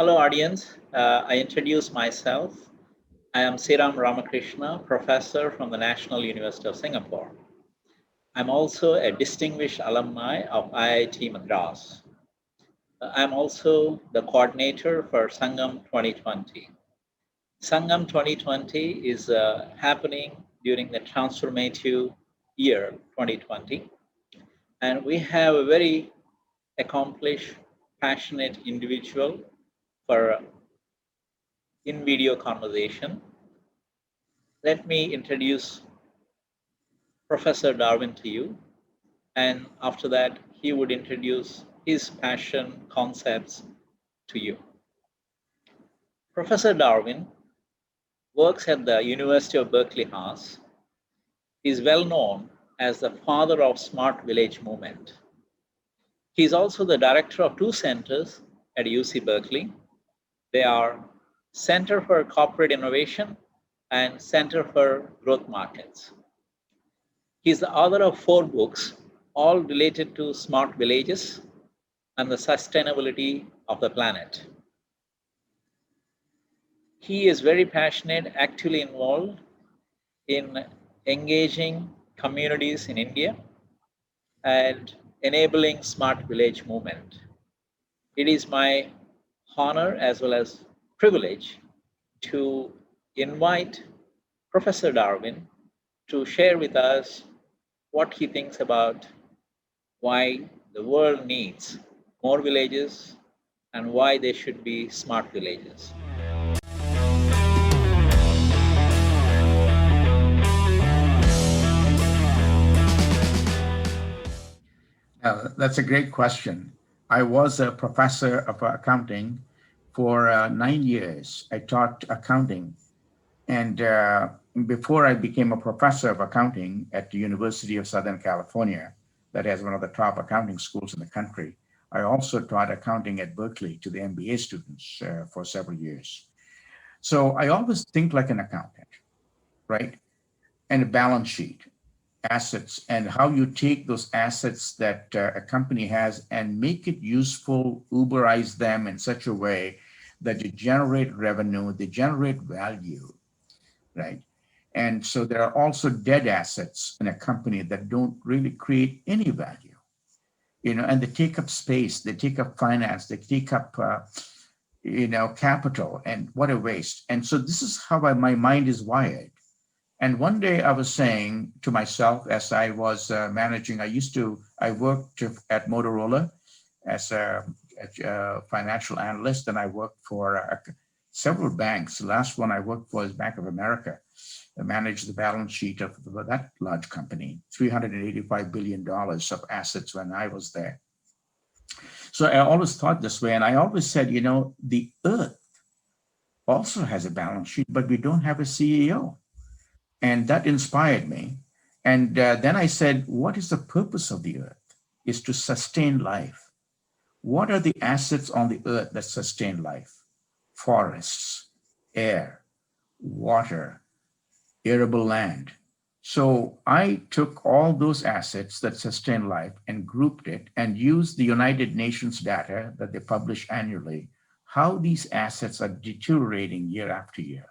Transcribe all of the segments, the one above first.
Hello, audience. I introduce myself. I am Siram Ramakrishna, professor from the National University of Singapore. I'm also a distinguished alumni of IIT Madras. I'm also the coordinator for Sangam 2020. Sangam 2020 is happening during the transformative year 2020. And we have a very accomplished, passionate individual for in-video conversation. Let me introduce Professor Darwin to you, and after that, he would introduce his passion concepts to you. Professor Darwin works at the University of Berkeley House. He is well known as the father of Smart Village movement. He is also the director of two centers at UC Berkeley. They are Center for Corporate Innovation and Center for Growth Markets. He is the author of 4 books, all related to smart villages and the sustainability of the planet. He is very passionate, actively involved in engaging communities in India and enabling smart village movement. It is my honor as well as privilege to invite Professor Darwin to share with us what he thinks about why the world needs more villages and why they should be smart villages. That's a great question. I was a professor of accounting for 9 years. I taught accounting. And before I became a professor of accounting at the University of Southern California, that has one of the top accounting schools in the country, I also taught accounting at Berkeley to the MBA students for several years. So I always think like an accountant, right? And a balance sheet, assets, and how you take those assets that a company has and make it useful, Uberize them in such a way that you generate revenue, they generate value, right? And so there are also dead assets in a company that don't really create any value, and they take up space, they take up finance, they take up, capital, and what a waste. And so this is how my mind is wired. And one day I was saying to myself as I was managing, I worked at Motorola as a financial analyst, and I worked for several banks. The last one I worked for is Bank of America. I managed the balance sheet of that large company, $385 billion of assets when I was there. So I always thought this way, and I always said, the earth also has a balance sheet, but we don't have a CEO. And that inspired me. And then I said, what is the purpose of the earth? Is to sustain life. What are the assets on the earth that sustain life? Forests, air, water, arable land. So I took all those assets that sustain life and grouped it and used the United Nations data that they publish annually, how these assets are deteriorating year after year.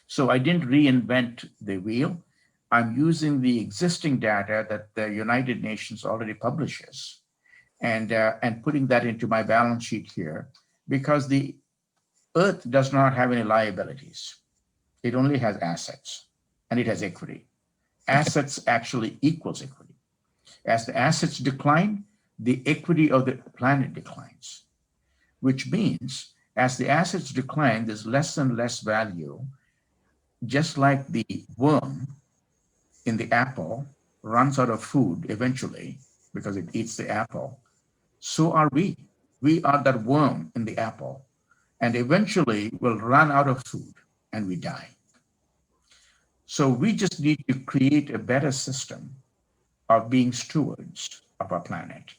So I didn't reinvent the wheel. I'm using the existing data that the United Nations already publishes and putting that into my balance sheet here, because the earth does not have any liabilities. It only has assets, and it has equity. Assets actually equals equity. As the assets decline, the equity of the planet declines, which means as the assets decline, there's less and less value. Just like the worm in the apple runs out of food eventually because it eats the apple, so are we. We are that worm in the apple, and eventually will run out of food and we die. So we just need to create a better system of being stewards of our planet,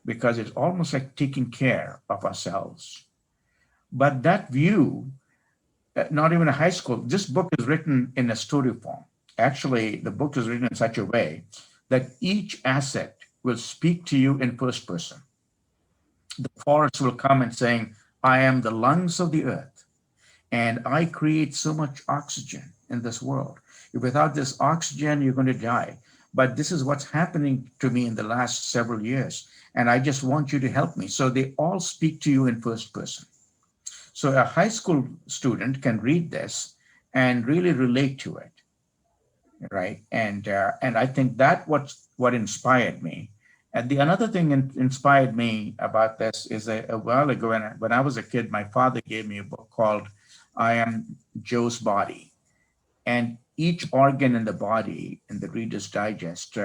because it's almost like taking care of ourselves. But that view, not even a high school, this book is written in a story form. Actually, the book is written in such a way that each asset will speak to you in first person. The forest will come and saying, I am the lungs of the earth, and I create so much oxygen in this world. Without this oxygen, you're going to die. But this is what's happening to me in the last several years. And I just want you to help me. So they all speak to you in first person. So a high school student can read this and really relate to it, right? And I think that what inspired me. And the another thing inspired me about this is a while ago when I was a kid, my father gave me a book called "I Am Joe's Body," and each organ in the body in the Reader's Digest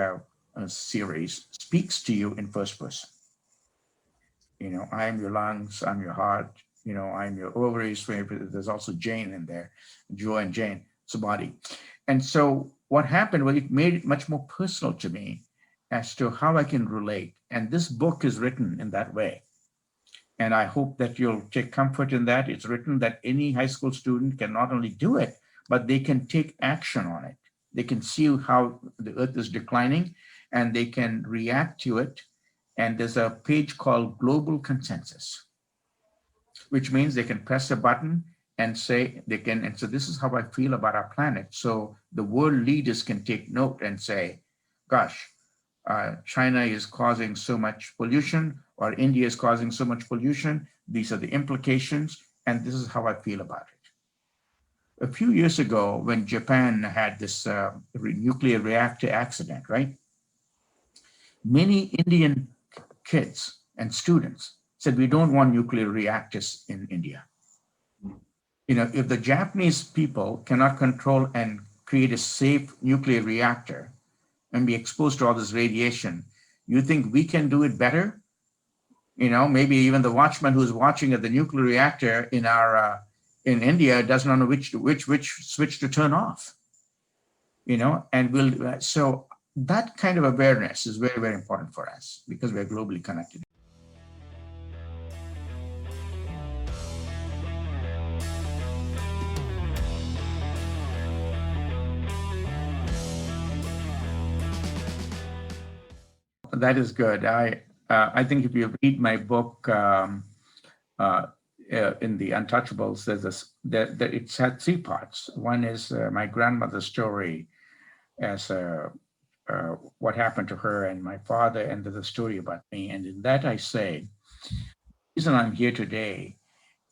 series speaks to you in first person. I am your lungs, I'm your heart, I'm your ovaries. There's also Jane in there, Joe and Jane, it's a body. And so what happened was it made it much more personal to me as to how I can relate. And this book is written in that way. And I hope that you'll take comfort in that. It's written that any high school student can not only do it, but they can take action on it. They can see how the earth is declining and they can react to it. And there's a page called Global Consensus, which means they can press a button and say and so this is how I feel about our planet. So the world leaders can take note and say, gosh, China is causing so much pollution, or India is causing so much pollution. These are the implications, and this is how I feel about it. A few years ago, when Japan had this nuclear reactor accident, right? Many Indian kids and students said, we don't want nuclear reactors in India. If the Japanese people cannot control and create a safe nuclear reactor and be exposed to all this radiation, you think we can do it better? Maybe even the watchman who's watching at the nuclear reactor in India doesn't know which switch to turn off. And so that kind of awareness is very, very important for us because we're globally connected. That is good. I think if you read my book uh, in the Untouchables, it's had three parts. One is my grandmother's story as what happened to her and my father, and there's a story about me. And in that I say, the reason I'm here today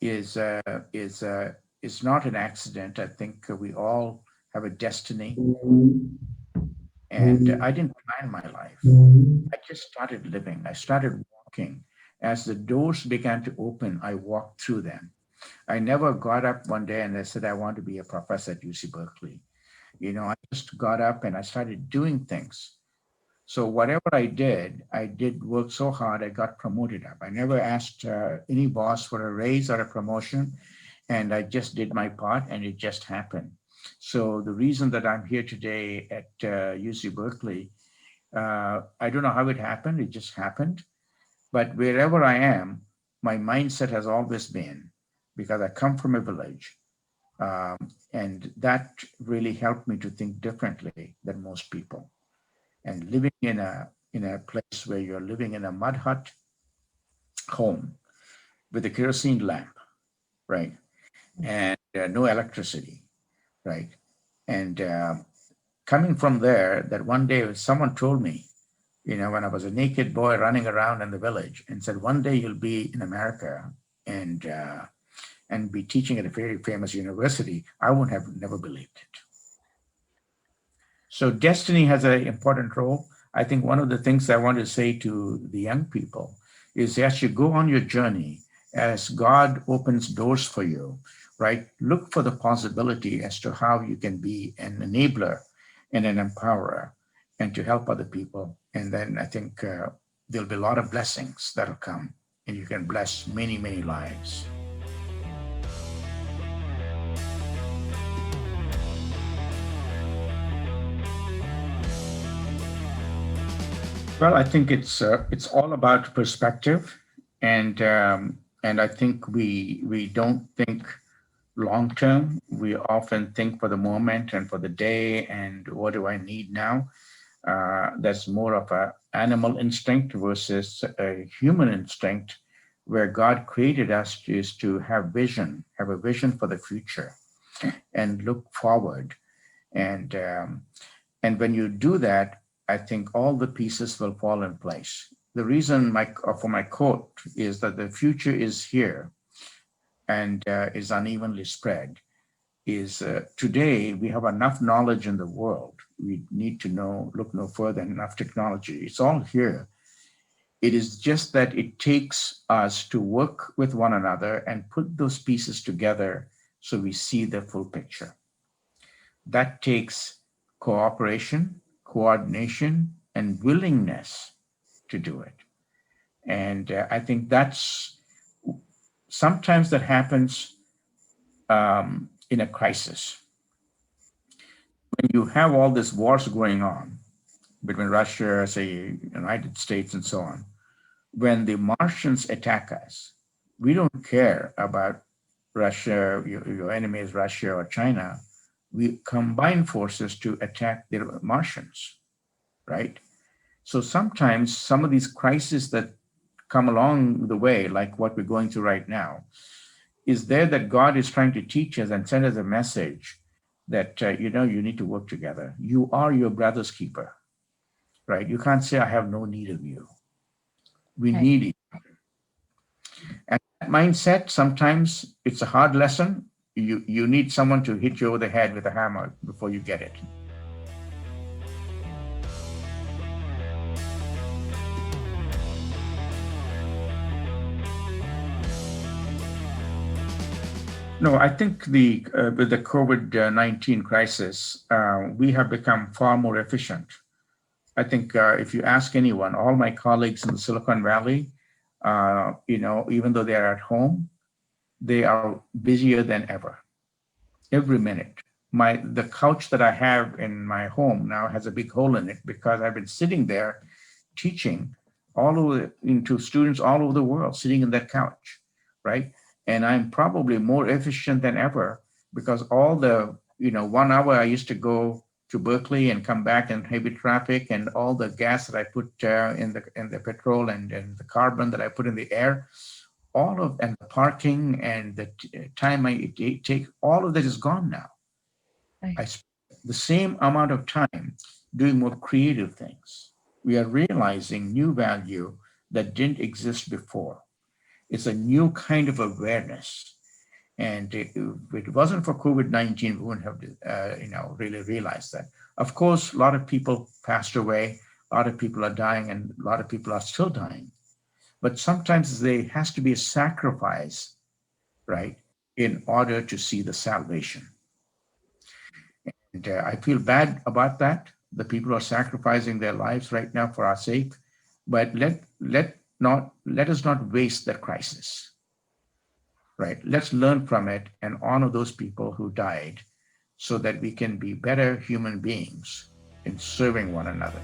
is uh, is uh, is not an accident. I think we all have a destiny, and I didn't plan my life. I just started living. I started walking. As the doors began to open, I walked through them. I never got up one day and I said, I want to be a professor at UC Berkeley. I just got up and I started doing things. So whatever I did work so hard, I got promoted up. I never asked any boss for a raise or a promotion, and I just did my part and it just happened. So the reason that I'm here today at UC Berkeley, I don't know how it happened, it just happened. But wherever I am, my mindset has always been, because I come from a village, and that really helped me to think differently than most people. And living in a place where you're living in a mud hut home with a kerosene lamp, right, and no electricity, right, and coming from there, that one day someone told me, when I was a naked boy running around in the village, and said, one day you'll be in America and be teaching at a very famous university, I would have never believed it. So destiny has an important role. I think one of the things I want to say to the young people is, as you go on your journey, as God opens doors for you, right, look for the possibility as to how you can be an enabler and an empowerer and to help other people. And then I think there'll be a lot of blessings that'll come and you can bless many, many lives. Well, I think it's all about perspective, and I think we don't think long term. We often think for the moment and for the day, and what do I need now? That's more of a animal instinct versus a human instinct, where God created us is to have a vision for the future and look forward. And when you do that, I think all the pieces will fall in place. The reason for my quote is that the future is here and is unevenly spread. Is today we have enough knowledge in the world. We need to look no further than enough technology. It's all here. It is just that it takes us to work with one another and put those pieces together so we see the full picture. That takes cooperation, coordination, and willingness to do it. And I think that's sometimes that happens in a crisis. When you have all these wars going on between Russia, say, United States, and so on, when the Martians attack us, we don't care about Russia, your enemy is Russia or China. We combine forces to attack the Martians, right? So sometimes some of these crises that come along the way, like what we're going through right now, is there that God is trying to teach us and send us a message that, you need to work together. You are your brother's keeper, right? You can't say, I have no need of you. We Right. need each other. And that mindset, sometimes it's a hard lesson. You need someone to hit you over the head with a hammer before you get it. No, I think with the COVID-19 crisis, we have become far more efficient. I think if you ask anyone, all my colleagues in the Silicon Valley, even though they are at home, they are busier than ever. Every minute. The couch that I have in my home now has a big hole in it because I've been sitting there teaching into students all over the world, sitting in that couch, right? And I'm probably more efficient than ever because all the 1 hour I used to go to Berkeley and come back in heavy traffic, and all the gas that I put in the petrol and the carbon that I put in the air, and the parking and the time I take, all of that is gone now. Right. I spend the same amount of time doing more creative things. We are realizing new value that didn't exist before. It's a new kind of awareness. And if it wasn't for COVID-19, we wouldn't have, really realized that. Of course, a lot of people passed away, a lot of people are dying, and a lot of people are still dying. But sometimes there has to be a sacrifice, right, in order to see the salvation. And I feel bad about that. The people are sacrificing their lives right now for our sake. But let us not waste that crisis. Right. Let's learn from it and honor those people who died so that we can be better human beings in serving one another.